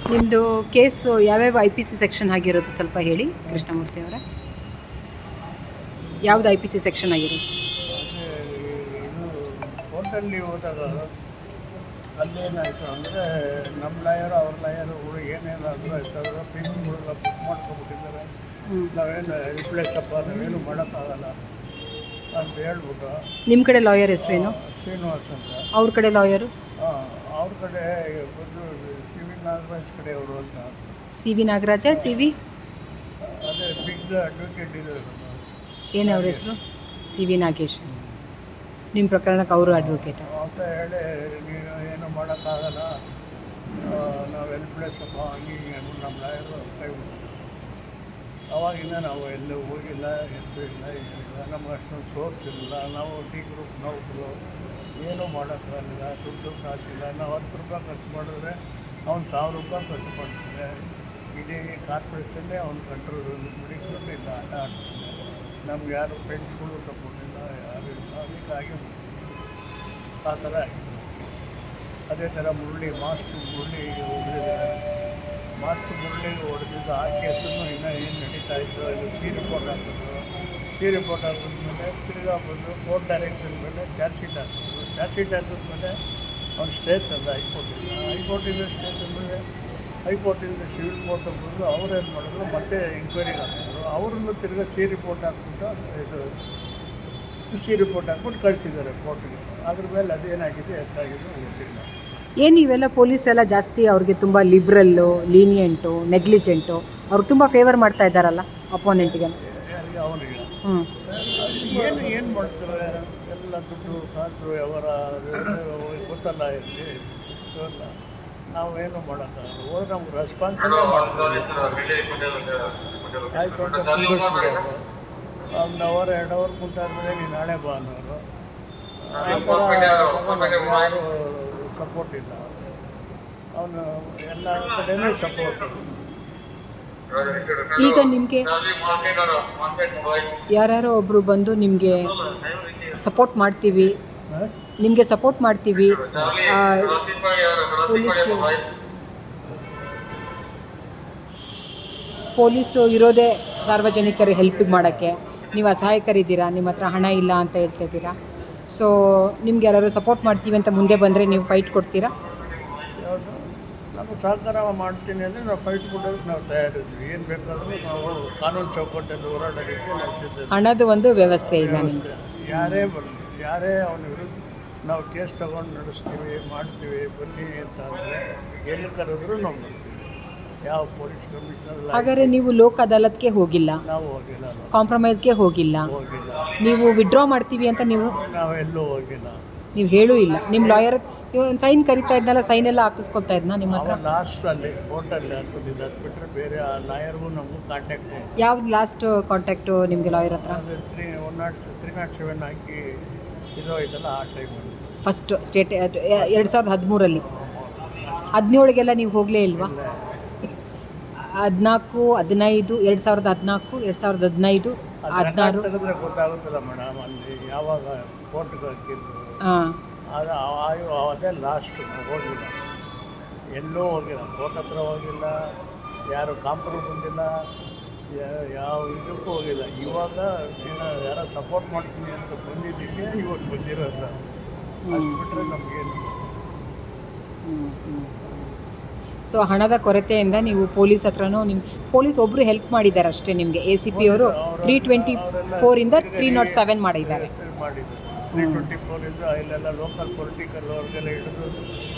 ನಿಮ್ಮದು ಕೇಸು ಯಾವ್ಯಾವ IPC section ಆಗಿರೋದು ಸ್ವಲ್ಪ ಹೇಳಿ ಕೃಷ್ಣಮೂರ್ತಿ ಅವರೇ. ಯಾವ್ದು IPC ಸೆಕ್ಷನ್ ಆಗಿರೋದು? ಅದೇ ಇದು ಕೋರ್ಟಲ್ಲಿ ಹೋದಾಗ ಅಲ್ಲೇನಾಯಿತು ಅಂದರೆ ನಮ್ಮ ಲಾಯರು ಅವ್ರ ಲಾಯರುಗಳು ಏನೇನಾದರೂ ಆಯ್ತಾದ್ರೆ ಫಿಲ್ಮ್ಗಳೆಲ್ಲ ಬುಕ್ ಮಾಡ್ಕೊಬಿಟ್ಟಿದ್ದಾರೆ. ನಾವೇನು ರಿಪ್ಲೇಸಪ್ಪ ನಾವೇನು ಮಾಡೋಕ್ಕಾಗಲ್ಲ ಅಂತ ಹೇಳ್ಬಿಟ್ಟು. ನಿಮ್ಮ ಕಡೆ ಲಾಯರ್ ಹೆಸರೇನು? ಶ್ರೀನಿವಾಸ್ ಅಂತ. ಅವ್ರ ಕಡೆ ಲಾಯರು? ಅವ್ರ ಕಡೆ ಬಂದು ಸಿ ವಿ ನಾಗರಾಜ್ ಕಡೆಯವರು ಅಂತ. CV ನಾಗರಾಜ, CV ಅದೇ ಬಿಗ್ ಅಡ್ವೊಕೇಟ್ ಇದ್ದಾರೆ. ಏನು ಅವ್ರ ಹೆಸರು? CV ನಾಗೇಶ್. ನಿಮ್ಮ ಪ್ರಕರಣಕ್ಕೆ ಅವರು ಅಡ್ವೊಕೇಟ್ ಅಂತ ಹೇಳಿ ನೀನು ಏನು ಮಾಡೋಕ್ಕಾಗಲ್ಲ, ನಾವು ಹೆಲ್ಪ್ಲೆಸ್ಸಪ್ಪ ಹಂಗೆ ಹಿಂಗೆ ಅಂದ್ಬಿಟ್ಟು ನಮ್ಮ ಲಾಯರು ಕೈ ಬಿಟ್ಟು. ಅವಾಗಿಂದ ನಾವು ಎಲ್ಲೂ ಹೋಗಿಲ್ಲ, ಎತ್ತು ಇಲ್ಲ, ಏನಿಲ್ಲ. ನಮ್ಗೆ ಅಷ್ಟೊಂದು ಸೋರ್ಸ್ ಇರಲಿಲ್ಲ. ನಾವು ಡಿ ಗ್ರೂಪ್ ನೌಕರು, ಏನೂ ಮಾಡೋಕ್ಕಾಗಲಿಲ್ಲ. ದುಡ್ಡು ಕಾಸಿಲ್ಲ. ನಾವು 10 ರೂಪಾಯಿ ಖರ್ಚು ಮಾಡಿದ್ರೆ ಅವ್ನು 1000 ರೂಪಾಯಿ ಖರ್ಚು ಮಾಡ್ತಾನೆ. ಇಡೀ ಕಾರ್ಪೊರೇಷನ್ನೇ ಅವ್ನು ಕಂಟ್ರೋಲ್ ಬಿಡಿಕೊಂಡು ಇಲ್ಲ, ಆಟ ಆಡ್ತಾನೆ. ನಮ್ಗೆ ಯಾರು ಫ್ರೆಂಡ್ಸ್ಗಳು ಸಪೋರ್ಟ್ ಇಲ್ಲ, ಯಾರು ಇಲ್ಲ. ಅದಕ್ಕಾಗಿ ಆ ಥರ ಆಗಿದೆ. ಅದೇ ಥರ ಮಾಸ್ಟರ್ ಮುರಳಿಗೆ ಹೊಡೆದಿದ್ದಾರೆ. ಮಾಸ್ಟರ್ ಮುರಳಿಗೆ ಹೊಡೆದಿದ್ದು ಆ ಕೇಸನ್ನು ಇನ್ನೂ ಏನು ನಡೀತಾ ಇತ್ತು. ಅದು ರಿಪೋರ್ಟ್ ಹಾಕಿದ್ರು. ರಿಪೋರ್ಟ್ ಹಾಕಿದ್ಮೇಲೆ ತಿರ್ಗಾ ಬಂದು ಕೋರ್ಟ್ ಡೈರೆಕ್ಷನ್ ಮೇಲೆ ಚಾರ್ಜ್ ಶೀಟ್ ಹಾಕಿದ್ರು. ಚಾರ್ಜ್ ಶೀಟ್ ಹಾಕಿದ್ಮೇಲೆ ಅವ್ನು ಸ್ಟೇ ತಂದ ಹೈಕೋರ್ಟಿಂದ ಸ್ಟೇ ತಂದಮೇಲೆ ಹೈಕೋರ್ಟಿಂದ ಸಿವಿಲ್ ಕೋರ್ಟ್ ಬಂದು ಅವ್ರೇನು ಮಾಡಿದ್ರು, ಮತ್ತೆ ಎಂಕ್ವೈರಿಗೆ ಹಾಕಿದ್ರು. ಅವ್ರನ್ನು ತಿರ್ಗಾ ರಿಪೋರ್ಟ್ ಹಾಕ್ಬಿಟ್ಟು ರಿಪೋರ್ಟ್ ಹಾಕ್ಬಿಟ್ಟು ಕಳಿಸಿದ್ದಾರೆ ಕೋರ್ಟ್ಗೆ. ಅದ್ರ ಮೇಲೆ ಅದೇನಾಗಿದೆ ಎಷ್ಟಾಗಿದೆ ಗೊತ್ತಿಲ್ಲ. ಏನು ಇವೆಲ್ಲ ಪೊಲೀಸ್ ಎಲ್ಲ ಜಾಸ್ತಿ ಅವ್ರಿಗೆ ತುಂಬ ಲಿಬ್ರಲ್ಲು, ಲೀನಿಯೆಂಟು, ನೆಗ್ಲಿಜೆಂಟು, ಅವ್ರು ತುಂಬ ಫೇವರ್ ಮಾಡ್ತಾ ಇದ್ದಾರಲ್ಲ ಅಪೋನೆಂಟ್ಗೆ. ಯಾರಿಗೆ? ಅವನಿಗೆ. ಏನು ಮಾಡ್ತಾರೆ ಎಲ್ಲ ದುಡ್ಡು ಕಾಸು ವ್ಯವಹಾರ ಗೊತ್ತಲ್ಲ. ಇಲ್ಲಿ ಗೊತ್ತಲ್ಲ, ನಾವೇನು ಮಾಡೋಕ್ಕಾಗಲ್ಲ. ಹೋದ್ರೆ ನಮ್ಗೆ ರೆಸ್ಪಾನ್ಸಿಬಲ್ ಮಾಡ್ತೀವಿ. ಆಯಿತು ಅಂತ ಕುಂದಿಸ್ಬಿಡೋರು. 1 ಅವರ್ 2 ಅವರ್ ಕುಂತಾದ್ಮೇಲೆ ನೀನು ನಾಳೆ ಬಾ ಅನ್ನೋರು. ಯಾರು ಸಪೋರ್ಟ್ ಇಲ್ಲ. ಅವನು ಎಲ್ಲ ಕಡೆಯೂ ಸಪೋರ್ಟ್. ಈಗ ನಿಮಗೆ ಯಾರ್ಯಾರೋ ಒಬ್ಬರು ಬಂದು ನಿಮಗೆ ಸಪೋರ್ಟ್ ಮಾಡ್ತೀವಿ, ನಿಮಗೆ ಸಪೋರ್ಟ್ ಮಾಡ್ತೀವಿ, ಪೊಲೀಸು ಇರೋದೇ ಸಾರ್ವಜನಿಕರ ಹೆಲ್ಪಿಗೆ ಮಾಡೋಕ್ಕೆ. ನೀವು ಅಸಹಾಯಕರಿದ್ದೀರಾ, ನಿಮ್ಮ ಹತ್ರ ಹಣ ಇಲ್ಲ ಅಂತ ಹೇಳ್ತಾ ಇದ್ದೀರಾ. ಸೊ ನಿಮ್ಗೆ ಯಾರು ಸಪೋರ್ಟ್ ಮಾಡ್ತೀವಿ ಅಂತ ಮುಂದೆ ಬಂದರೆ ನೀವು ಫೈಟ್ ಕೊಡ್ತೀರಾ? ಯಾವುದು ನಾವು ಸಹಕಾರ ಮಾಡ್ತೀನಿ ಅಂದರೆ ನಾವು ಫೈಟ್ ಕೊಡೋದಕ್ಕೆ ನಾವು ತಯಾರಿದ್ವಿ. ಏನು ಬೇಕಾದರೂ ನಾವು ಕಾನೂನು ಚೌಕಟ್ಟಲ್ಲಿ ಹೋರಾಡೋಕ್ಕೆ ನಾವು ಸಿದ್ಧ. ಹಣದ ಒಂದು ವ್ಯವಸ್ಥೆ ಇಲ್ಲ ನಿಮಗೆ. ಯಾರೇ ಬರಲಿ, ಯಾರೇ ಅವನ ವಿರುದ್ಧ ನಾವು ಕೇಸ್ ತೊಗೊಂಡು ನಡೆಸ್ತೀವಿ, ಮಾಡ್ತೀವಿ, ಬನ್ನಿ ಅಂತ ಅಂದರೆ ಎಲ್ಲಿ ಕರೆದ್ರೂ ನಾವು ಬರ್ತೀವಿ. ಯಾವ ಪೊಲೀಸ್ ಕಮಿಷನರ್. ಹಾಗಾದರೆ ನೀವು ಲೋಕ್ ಅದಾಲತ್ಗೆ ಹೋಗಿಲ್ಲ? ನಾವು ಹೋಗಿಲ್ಲ. ಕಾಂಪ್ರಮೈಸ್ಗೆ ಹೋಗಿಲ್ಲ? ನೀವು ವಿಡ್ರಾ ಮಾಡ್ತೀವಿ ಅಂತ ನಾವು ಎಲ್ಲೂ ಹೋಗಿಲ್ಲ. ನೀವು ಹೇಳೂ ಇಲ್ಲ. ನಿಮ್ಮ ಲಾಯರ್ ಸೈನ್ ಕರಿತಾ ಇದ್ನಲ್ಲ, ಸೈನ್ ಎಲ್ಲ ಹಾಕಿಸ್ಕೊಳ್ತಾ ಇದ್ನಾ ನಿಮ್ಮ ಹತ್ರ? ಲಾಸ್ಟಲ್ಲಿ ಕೋರ್ಟಲ್ಲಿ ಹಾಕೊಂಡಿದ್ದು. ಅದು ಬಿಟ್ಟರೆ ಬೇರೆ ಆ ಲಾಯರ್ಗೂ ನಮಗೂ ಕಾಂಟ್ಯಾಕ್ಟ್. ಯಾವ್ದು ಲಾಸ್ಟ್ ಕಾಂಟ್ಯಾಕ್ಟು ನಿಮಗೆ ಲಾಯರ್ ಹತ್ರ? ಅದು 307 ಹಾಕಿ ಇದು ಐತಲ್ಲ, ಆ ಟೈಮಲ್ಲಿ ಫಸ್ಟ್ ಸ್ಟೇಟ್ 2013 17ಗೆಲ್ಲ ನೀವು ಹೋಗಲೇ ಇಲ್ವಾ? 14, 15, 2014, 2015, 16 ತೆಗೆದ್ರೆ ಗೊತ್ತಾಗುತ್ತಲ್ಲ ಮೇಡಮ್. ಅಲ್ಲಿ ಯಾವಾಗ ಕೋರ್ಟ್ಗೆ ಹಾಕಿದ್ದು ಅದು ಅದೇ ಲಾಸ್ಟು. ನಾವು ಹೋಗಿಲ್ಲ, ಎಲ್ಲೂ ಹೋಗಿಲ್ಲ. ಕೋರ್ಟ್ ಹತ್ರ ಹೋಗಿಲ್ಲ, ಯಾರು ಕಾಂಪ್ರಮೈಸ್ ಬಂದಿಲ್ಲ, ಯಾವ ಇದಕ್ಕೂ ಹೋಗಿಲ್ಲ. ಇವಾಗ ಯಾರೋ ಸಪೋರ್ಟ್ ಮಾಡ್ತೀನಿ ಅಂತ ಬಂದಿದ್ದಕ್ಕೆ ಇವಾಗ ಬಂದಿರೋದು. ಅಷ್ಟು ಬಿಟ್ಟರೆ ನಮಗೇನು. ಸೊ ಹಣದ ಕೊರತೆಯಿಂದ ನೀವು ಪೊಲೀಸ್ ಹತ್ರನೂ ಪೊಲೀಸ್ ಒಬ್ಬರು ಹೆಲ್ಪ್ ಮಾಡಿದ್ದಾರೆ ಅಷ್ಟೇ ನಿಮಗೆ. ACP ಅವರು 324 307 ಮಾಡಿದ್ದಾರೆ. 324 ಇಲ್ಲೆಲ್ಲ ಲೋಕಲ್ ಪೊಲಿಟಿಕಲ್ ಅವ್ರಿಗೆಲ್ಲ ಹಿಡಿದು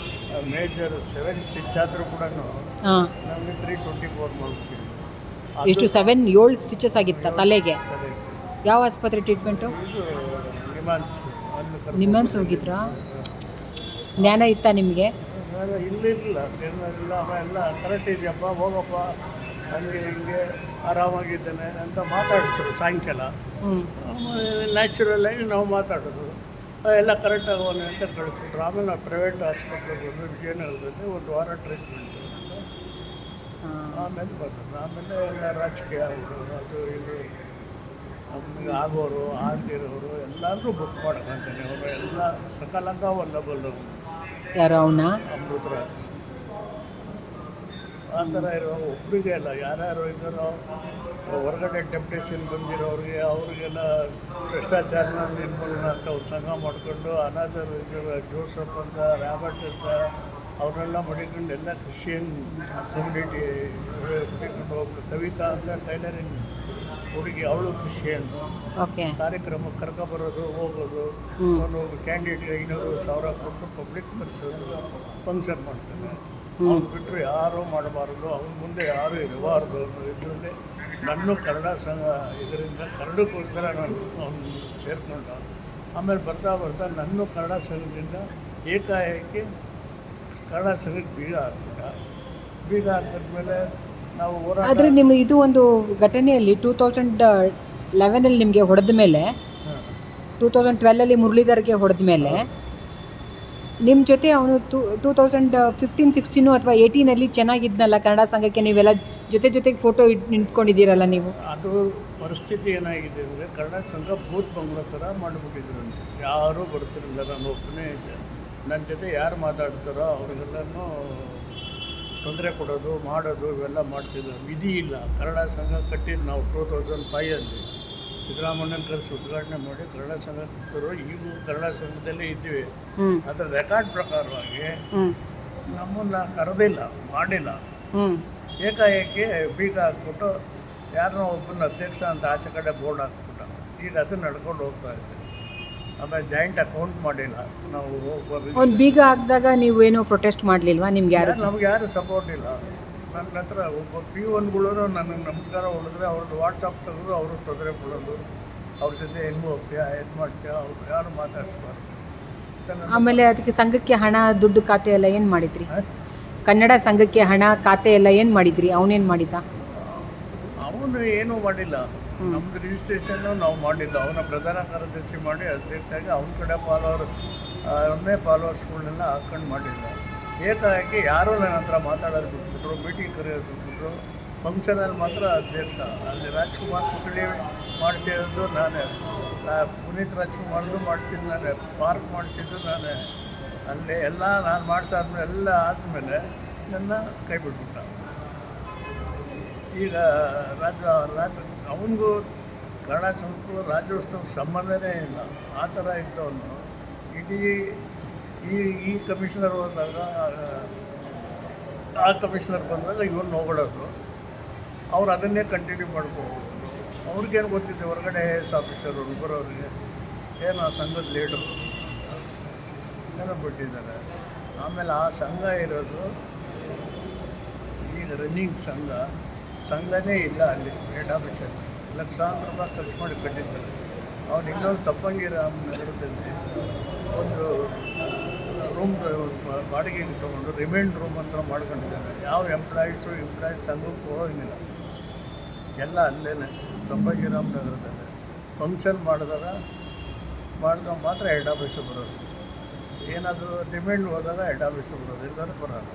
ಮೇಜರ್ 7 ಸ್ಟಿಚ್ ಆದರೂ ಕೂಡ ನಮಗೆ 324 ಮಾಡ್ಬಿಟ್ಟಿದ್ವಿ. ಎಷ್ಟು 7 ಸ್ಟಿಚಸ್ ಆಗಿತ್ತ ತಲೆಗೆ? ಯಾವ ಆಸ್ಪತ್ರೆ ಟ್ರೀಟ್ಮೆಂಟು? ನಿಮ್ಹಾನ್ಸ್ ಹೋಗಿದ್ರಾ? ಜ್ಞಾನ ಇತ್ತಾ ನಿಮಗೆ? ಇಲ್ಲ ಎಲ್ಲ ಕರೆಕ್ಟ್ ಇದೆಯಪ್ಪ, ಹೋಗಪ್ಪ, ಹಂಗೆ ಹಿಂಗೆ ಆರಾಮಾಗಿದ್ದೇನೆ ಅಂತ ಮಾತಾಡ್ತಾರೆ ಸಾಯಂಕಾಲ. ನ್ಯಾಚುರಲಾಗಿ ನಾವು ಮಾತಾಡೋದು ಎಲ್ಲ ಕರೆಕ್ಟಾಗಿ ಹೋಗಿ ಅಂತ ಕಳಿಸ್ಬಿಟ್ರು. ಆಮೇಲೆ ನಾವು ಪ್ರೈವೇಟ್ ಆಸ್ಪತ್ರೆಗೆ ಬಂದು ವಿಜಯನಗರದಲ್ಲಿ 1 ವಾರ ಟ್ರೀಟ್ಮೆಂಟು. ಆಮೇಲೆ ಬರ್ತದೆ. ಆಮೇಲೆ ಎಲ್ಲ ರಾಜಕೀಯ ಆಗೋರು, ಅದು ಇದು ನಮಗೆ ಆಗೋರು, ಆಗದಿರೋರು ಎಲ್ಲರೂ ಬುಕ್ ಮಾಡ್ಕೊತಾನೆ. ಅವರು ಎಲ್ಲ ಸಕಾಲಕ ವಲ್ಲಬಲ್ಲರು. ಯಾರು ಅವನ? ಅಮೃತರಾಜ್. ಆ ಥರ ಇರೋ ಒಬ್ಬರಿಗೆ ಅಲ್ಲ, ಯಾರ್ಯಾರು ಇದ್ದಾರೋ ಹೊರಗಡೆ ಡೆಪ್ಯುಟೇಷನ್ ಬಂದಿರೋರಿಗೆ ಅವ್ರಿಗೆಲ್ಲ ಭ್ರಷ್ಟಾಚಾರನ ನಿರ್ಮೂಲನೆ ಅಂತ ಒಂದು ಸಂಘ ಮಾಡಿಕೊಂಡು ಅನಾಥರು ಇದ್ದಾರೆ, ಜೋಸಫ್ ಅಂತ, ರಾಬರ್ಟ್ ಅಂತ ಅವ್ರನ್ನೆಲ್ಲ ಮಡಿಕೊಂಡು ಎಲ್ಲ ಕ್ರಿಶ್ಚಿಯನ್ ಕಮ್ಯುನಿಟಿ ಮಡಿಕೊಂಡು ಒಬ್ಳು ಕವಿತಾ ಅಂತ ಟೈಲರಿಂಗ್ ಹುಡುಗಿ, ಅವಳು ಕ್ರಿಶ್ಚಿಯನ್. ಓಕೆ. ಕಾರ್ಯಕ್ರಮಕ್ಕೆ ಕರ್ಕೊಬರೋದು ಹೋಗೋದು, ಅವನು ಕ್ಯಾಂಡಿಡೇಟ್ಗೆ 500,000 ಕೊಟ್ಟು ಪಬ್ಲಿಕ್ ಕರೆಸೋದು, ಫಂಕ್ಷನ್ ಮಾಡ್ತಾನೆ. ಅವ್ನು ಬಿಟ್ಟರೆ ಯಾರೂ ಮಾಡಬಾರ್ದು, ಅವ್ನ ಮುಂದೆ ಯಾರೂ ಇರಬಾರ್ದು ಅನ್ನೋ ಇದರಲ್ಲಿ ನನ್ನ ಕನ್ನಡ ಸಂಘ ಇದರಿಂದ ಕನ್ನಡಕ್ಕೋಸ್ಕರ ನಾನು ಅವ್ನು ಸೇರಿಕೊಂಡ. ಆಮೇಲೆ ಬರ್ತಾ ಬರ್ತಾ ನನ್ನ ಕನ್ನಡ ಸಂಘದಿಂದ ಏಕಾಏಕಿ ಕನ್ನಡ ಸಂಘಕ್ಕೆ ಬೀಗ ಹಾಕ್ಬಿಟ್ಟ. ಬೀಗ ಹಾಕಿದ್ಮೇಲೆ ನಾವು ಹೋರಾಟ. ಆದರೆ ನಿಮ್ಮ ಇದು ಒಂದು ಘಟನೆಯಲ್ಲಿ 2011 ನಿಮಗೆ ಹೊಡೆದ ಮೇಲೆ, 2012 ಮುರಳೀಧರ್ಗೆ ಹೊಡೆದ ಮೇಲೆ ನಿಮ್ಮ ಜೊತೆ ಅವನು 2015-16 ಅಥವಾ 18 ಚೆನ್ನಾಗಿದ್ನಲ್ಲ ಕನ್ನಡ ಸಂಘಕ್ಕೆ, ನೀವೆಲ್ಲ ಜೊತೆಗೆ ಫೋಟೋ ನಿಂತ್ಕೊಂಡಿದ್ದೀರಲ್ಲ ನೀವು. ಅದು ಪರಿಸ್ಥಿತಿ ಏನಾಗಿದೆ ಅಂದರೆ ಕನ್ನಡ ಸಂಘ ಬೂತ್ ಬಂಗ್ಲೋ ಥರ ಮಾಡಿಬಿಟ್ಟಿದ್ರು. ಯಾರೂ ಬರ್ತಿರಲಿಲ್ಲ, ನಾನು ಒಬ್ಬನೇ ಇದ್ದೆ. ನನ್ನ ಜೊತೆ ಯಾರು ಮಾತಾಡ್ತಾರೋ ಅವ್ರಿಗೆಲ್ಲನೂ ತೊಂದರೆ ಕೊಡೋದು ಮಾಡೋದು ಇವೆಲ್ಲ ಮಾಡ್ತಿದ್ರು. ವಿಧಿ ಇಲ್ಲ. ಕನ್ನಡ ಸಂಘ ಕಟ್ಟಿದ್ದು ನಾವು 2005 ಸಿದ್ದರಾಮಣ್ಣನ ಕರೆಸಿ ಉದ್ಘಾಟನೆ ಮಾಡಿ ಕನ್ನಡ ಸಂಘ ಕಟ್ಟಿದ್ರು. ಈಗೂ ಕನ್ನಡ ಸಂಘದಲ್ಲೇ ಇದ್ದೀವಿ. ಅದರ ರೆಕಾರ್ಡ್ ಪ್ರಕಾರವಾಗಿ ನಮ್ಮನ್ನು ಕರೆದಿಲ್ಲ, ಮಾಡಿಲ್ಲ. ಏಕಾಏಕಿ ಬೀಗ ಹಾಕ್ಬಿಟ್ಟು ಯಾರನ್ನೋ ಒಬ್ಬನ ಅಧ್ಯಕ್ಷ ಅಂತ ಆಚೆ ಕಡೆ ಬೋರ್ಡ್ ಹಾಕ್ಬಿಟ್ಟ. ಈಗ ಅದು ನಡ್ಕೊಂಡು ಹೋಗ್ತಾ ಇದೆ. ಆಮೇಲೆ ಜಾಯಿಂಟ್ ಅಕೌಂಟ್ ಮಾಡಿಲ್ಲ ನಾವು. ಒಂದು ಬೀಗ ಹಾಕಿದಾಗ ನೀವು ಏನೋ ಪ್ರೊಟೆಸ್ಟ್ ಮಾಡಲಿಲ್ವಾ? ನಿಮ್ಗೆ ನಮ್ಗೆ ಯಾರು ಸಪೋರ್ಟ್ ಇಲ್ಲ. ನನ್ನ ಹತ್ರ ಒಬ್ಬ P1ಗಳು ನನಗೆ ನಮಸ್ಕಾರ ಹೊಡೆದ್ರೆ ಅವ್ರದ್ದು ವಾಟ್ಸಪ್ ತೆಗೆದು ಅವರು ತೊಂದರೆ ಕೊಡೋದು, ಅವ್ರ ಜೊತೆ ಹೆಂಗೆ ಹೋಗ್ತೀಯಾ, ಏನು ಮಾಡ್ತೀಯಾ, ಅವ್ರು ಯಾರು ಮಾತಾಡಿಸ್ಬಾರ್ದು. ಆಮೇಲೆ ಅದಕ್ಕೆ ಸಂಘಕ್ಕೆ ಹಣ, ದುಡ್ಡು, ಖಾತೆ ಎಲ್ಲ ಏನು ಮಾಡಿದ್ರಿ? ಕನ್ನಡ ಸಂಘಕ್ಕೆ ಹಣ, ಖಾತೆ ಎಲ್ಲ ಏನು ಮಾಡಿದ್ರಿ? ಅವನೇನು ಮಾಡಿದ್ದ? ಅವನು ಏನೂ ಮಾಡಿಲ್ಲ. ನಮ್ಮದು ರಿಜಿಸ್ಟ್ರೇಷನ್ನು ನಾವು ಮಾಡಿಲ್ಲ. ಅವನ ಪ್ರಧಾನ ಕಾರ್ಯದರ್ಶಿ ಮಾಡಿ ಅಧ್ಯಕ್ಷರಾಗಿ ಅವನ ಕಡೆ ಅವನ್ನೇ ಫಾಲೋವರ್ಸ್ಗಳನ್ನೆಲ್ಲ ಹಾಕ್ಕೊಂಡು ಮಾಡಿಲ್ಲ. ಏಕಾಏಕಿ ಯಾರೂ ನನ್ನ ಹತ್ರ ಮಾತಾಡೋದು ಬಿಟ್ಬಿಟ್ರು, ಮೀಟಿಂಗ್ ಕರೆಯೋದು ಬಿಟ್ಬಿಟ್ರು. ಫಂಕ್ಷನಲ್ಲಿ ಮಾತ್ರ ಅಧ್ಯಕ್ಷ. ಅಲ್ಲಿ ರಾಜ್ಕುಮಾರ್ ಪುತ್ಳಿ ಮಾಡಿಸಿರೋದು ನಾನೇ, ಪುನೀತ್ ರಾಜ್ಕುಮಾರ್ದು ಮಾಡಿಸಿದ್ದು ನಾನೇ, ಪಾರ್ಕ್ ಮಾಡಿಸಿದ್ದು ನಾನೇ. ಅಲ್ಲಿ ಎಲ್ಲ ನಾನು ಮಾಡಿಸಾದ್ಮೇಲೆ ಎಲ್ಲ ಆದಮೇಲೆ ನನ್ನ ಕೈ ಬಿಟ್ಬಿಟ್ಟ. ಈಗ ಅವನಿಗೂ ಕನ್ನಡ ಸಂಘಕ್ಕೂ ರಾಜ್ಯೋತ್ಸವ ಸಂಬಂಧನೇ ಇಲ್ಲ. ಆ ಥರ ಇದ್ದವನು ಇಡೀ ಈ ಕಮಿಷನರ್ ಹೋದಾಗ, ಆ ಕಮಿಷನರ್ ಬಂದಾಗ ಇವನು ಹೋಗ್ಬಿಡೋದು. ಅವ್ರು ಅದನ್ನೇ ಕಂಟಿನ್ಯೂ ಮಾಡ್ಬೋದು. ಅವ್ರಿಗೇನು ಗೊತ್ತಿದೆ, ಹೊರಗಡೆ AS ಆಫೀಸರು ಬರೋರಿಗೆ ಏನೋ ಸಂಘದ ಲೀಡರು ಏನೋ ಬಿಟ್ಟಿದ್ದಾರೆ. ಆಮೇಲೆ ಆ ಸಂಘ ಇರೋದು ಈಗ ರನ್ನಿಂಗ್ ಸಂಘನೇ ಇಲ್ಲ. ಅಲ್ಲಿ ಹೆಡ್ ಆಫೀಸಲ್ಲಿ ಲಕ್ಷಾಂತರ ರೂಪಾಯಿ ಖರ್ಚು ಮಾಡಿ ಕಟ್ಟಿದ್ದಾರೆ. ಅವನು ಇನ್ನೊಂದು ತಪ್ಪಂಗಿ ನಗರದಲ್ಲಿ ಒಂದು ರೂಮ್ ಬಾಡಿಗೆಗೆ ತೊಗೊಂಡು ರಿಮೈಂಡ್ ರೂಮ್ ಅಂತ ಮಾಡ್ಕೊಂಡಿದ್ದಾರೆ. ಯಾವ ಎಂಪ್ಲಾಯೀಸು ಸಂಘಕ್ಕೆ ಹೋಗಿಲ್ಲ, ಎಲ್ಲ ಅಲ್ಲೇ ಸಂಭಾಜಿರಾಮ್ ನಗರದಲ್ಲಿ. ಫಂಕ್ಷನ್ ಮಾಡಿದಾಗ ಮಾತ್ರ ಹೆಡ್ ಆಫೀಸಿಗೆ ಬರೋದು. ಏನಾದರೂ ರಿಮೈಂಡ್ ಹೋದಾಗ ಹೆಡ್ ಆಫೀಸಿಗೆ ಬರೋದು, ಎಲ್ಲರೂ ಬರೋದು.